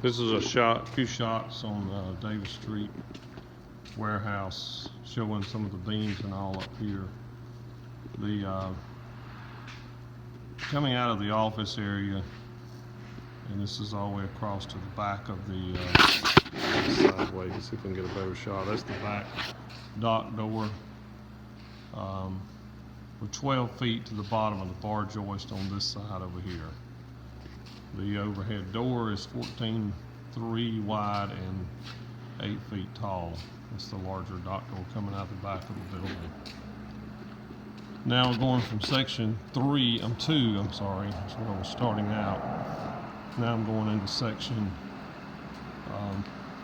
This is a few shots on Davis Street warehouse showing some of the beams and all up here. The coming out of the office area, and this is all the way across to the back of the sideways. See if we can get a better shot. That's the back dock door. We're 12 feet to the bottom of the bar joist on this side over here. The overhead door is 14.3 wide and 8 feet tall. It's the larger dock door coming out the back of the building. Now we're going from section 2, that's where I was starting out. Now I'm going into section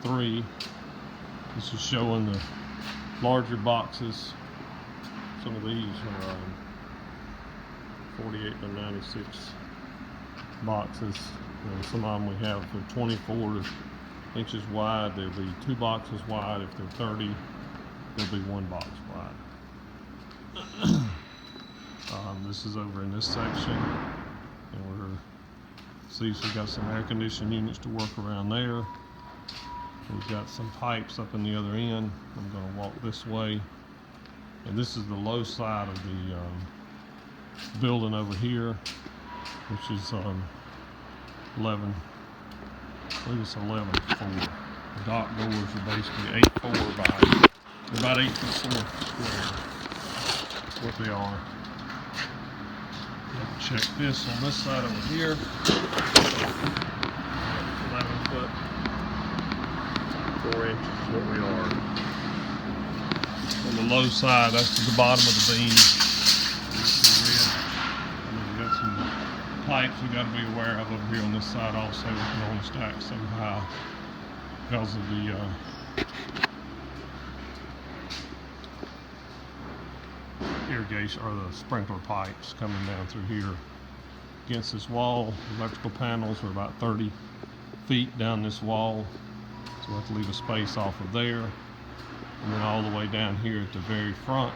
3. This is showing the larger boxes. Some of these are 48 by 96 boxes. And some of them we have for 24 inches wide. There'll be 2 boxes wide. If they're 30, there'll be 1 box wide. This is over in this section, and we've got some air conditioning units to work around there. We've got some pipes up in the other end. I'm going to walk this way, and this is the low side of the building over here, which is 11. I believe it's 11.4. The dock doors are basically 8.4 by about 8.4 square. That's what they are. Check this on this side over here. 11 foot, 4 inches is what we are. On the low side, that's to the bottom of the beam. We've got some pipes we've got to be aware of over here on this side also. We can only stack so high because of the irrigation or the sprinkler pipes coming down through here against this wall. Electrical panels are about 30 feet down this wall, so we have to leave a space off of there. And then all the way down here at the very front,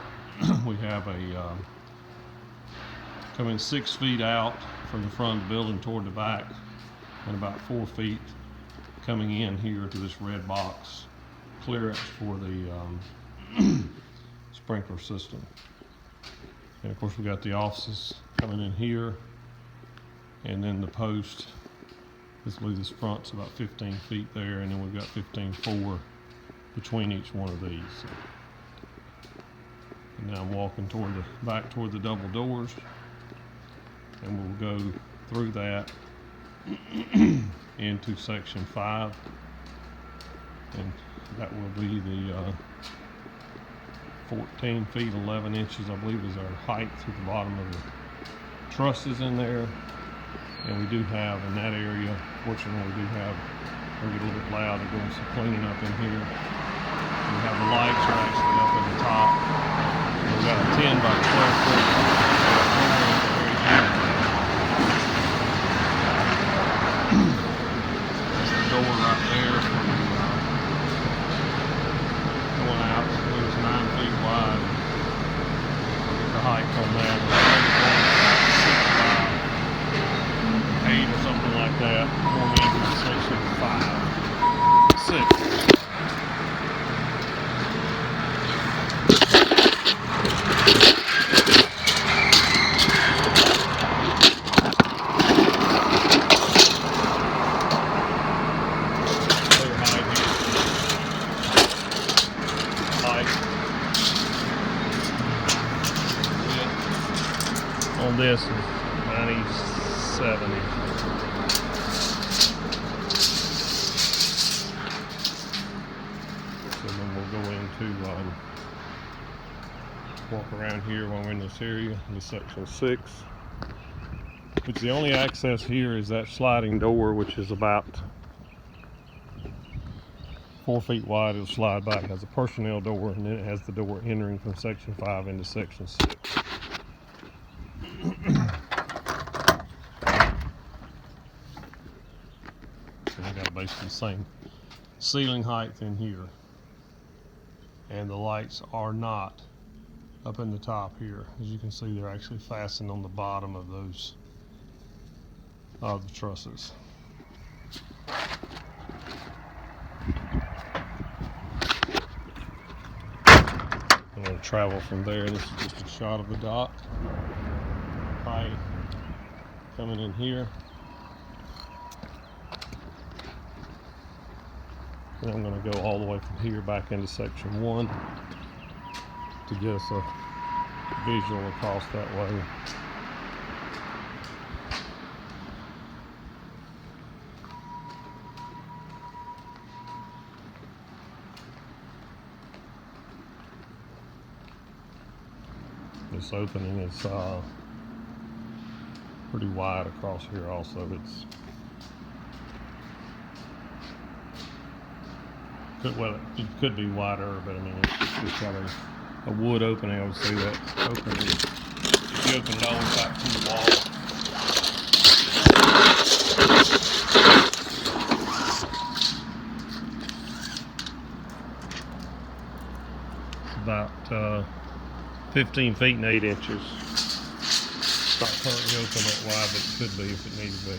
we have a coming 6 feet out from the front of the building toward the back, and about 4 feet coming in here to this red box clearance for the sprinkler system. And of course we got the offices coming in here, and then the post, I believe this front's about 15 feet there, and then we've got 15.4 between each one of these. And now I'm walking back toward the double doors, and we'll go through that into section 5, and that will be the 14 feet 11 inches, I believe, is our height through the bottom of the trusses in there. And we do have in that area, fortunately, we get a little bit loud, we're doing some cleaning up in here. We have the lights are actually up at the top. We've got a 10 by 12 foot. That's the door right there for the going out. I believe it's 9 feet wide. I'll get the height on that. 8 or something like that. Going into section 5, 6. On this is 97 inches. So then we'll go into walk around here while we're in this area, in section 6. Which the only access here is that sliding door, which is about 4 feet wide. It'll slide back. It has a personnel door, and then it has the door entering from section 5 into section 6. So we got basically the same ceiling height in here, and the lights are not up in the top here. As you can see, they're actually fastened on the bottom of those the trusses. travel from there. This is just a shot of the dock. Pipe coming in here. And I'm going to go all the way from here back into section 1 to get us a visual across that way. This opening is pretty wide across here also. It could be wider, but I mean, it's got a wood opening. I would say that opening, if you open it all the way back to the wall, it's about 15 feet and 8 inches. It's not currently open that wide, but it could be if it needs to be.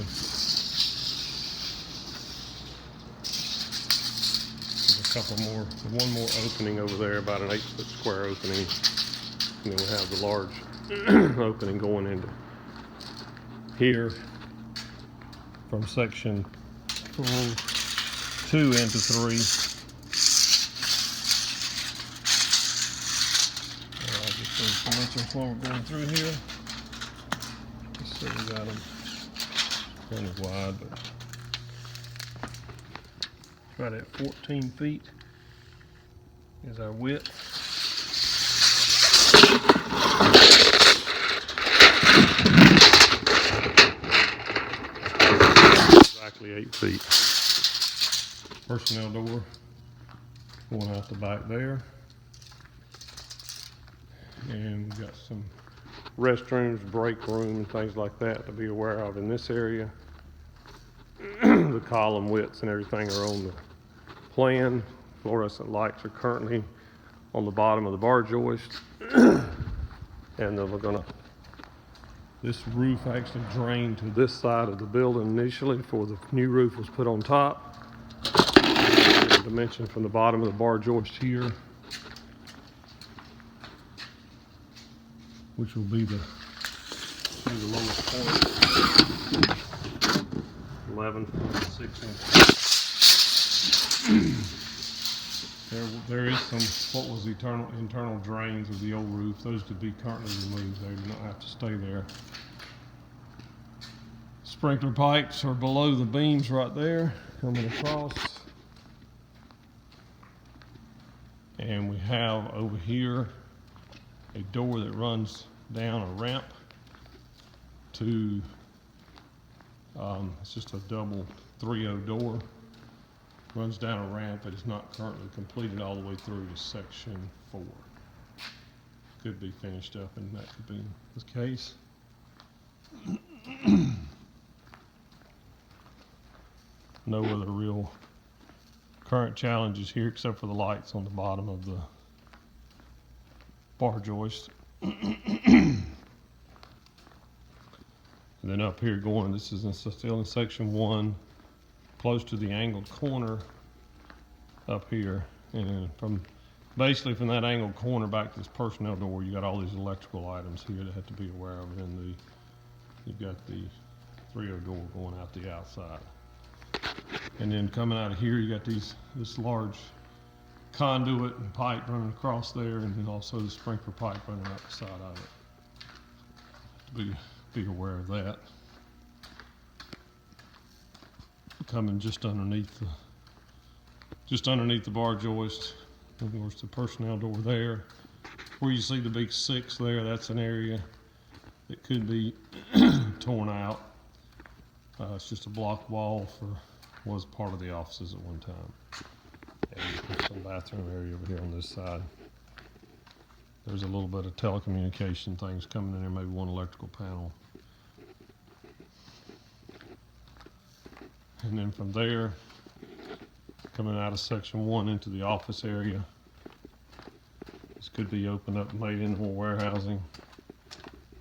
One more opening over there, about an 8-foot square opening. And then we have the large opening going into here from section 2 into 3. Just those dimensions while we're going through here. Just so we got them kind of wide, but right at 14 feet is our width. Exactly 8 feet. Personnel door going out the back there. And we've got some restrooms, break room, and things like that to be aware of in this area. The column widths and everything are on the plan. Fluorescent lights are currently on the bottom of the bar joist. And then this roof actually drained to this side of the building initially before the new roof was put on top. The dimension from the bottom of the bar joist here, which will be the lowest point, 11.6 inches. There is some what was internal drains of the old roof. Those to be currently removed. They do not have to stay there. Sprinkler pipes are below the beams right there, coming across. And we have over here a door that runs down a ramp to, it's just a double 3-0 door. Runs down a ramp. It is not currently completed all the way through to section 4. Could be finished up, and that could be the case. No other real current challenges here except for the lights on the bottom of the bar joist. And then up here going, this is still in section 1, close to the angled corner up here. And basically from that angled corner back to this personnel door, you got all these electrical items here that have to be aware of. And you've got the 3-0 door going out the outside. And then coming out of here, you got this large conduit and pipe running across there, and then also the sprinkler pipe running out the side of it. Be aware of that. Coming just underneath the bar joist, of course the personnel door there. Where you see the big 6 there, that's an area that could be torn out. It's just a block wall was part of the offices at one time. And there's some bathroom area over here on this side. There's a little bit of telecommunication things coming in there, maybe one electrical panel. And then from there, coming out of section 1 into the office area. This could be opened up and made into more warehousing.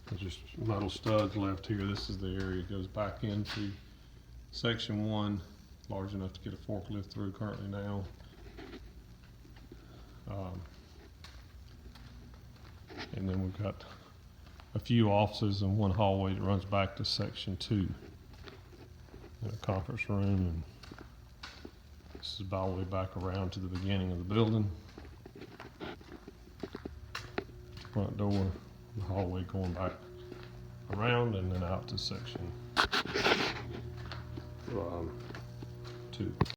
There's just metal studs left here. This is the area that goes back into section 1, large enough to get a forklift through currently now. And then we've got a few offices and one hallway that runs back to section 2. And a conference room, and this is all the way back around to the beginning of the building. Front door, the hallway going back around and then out to section 2.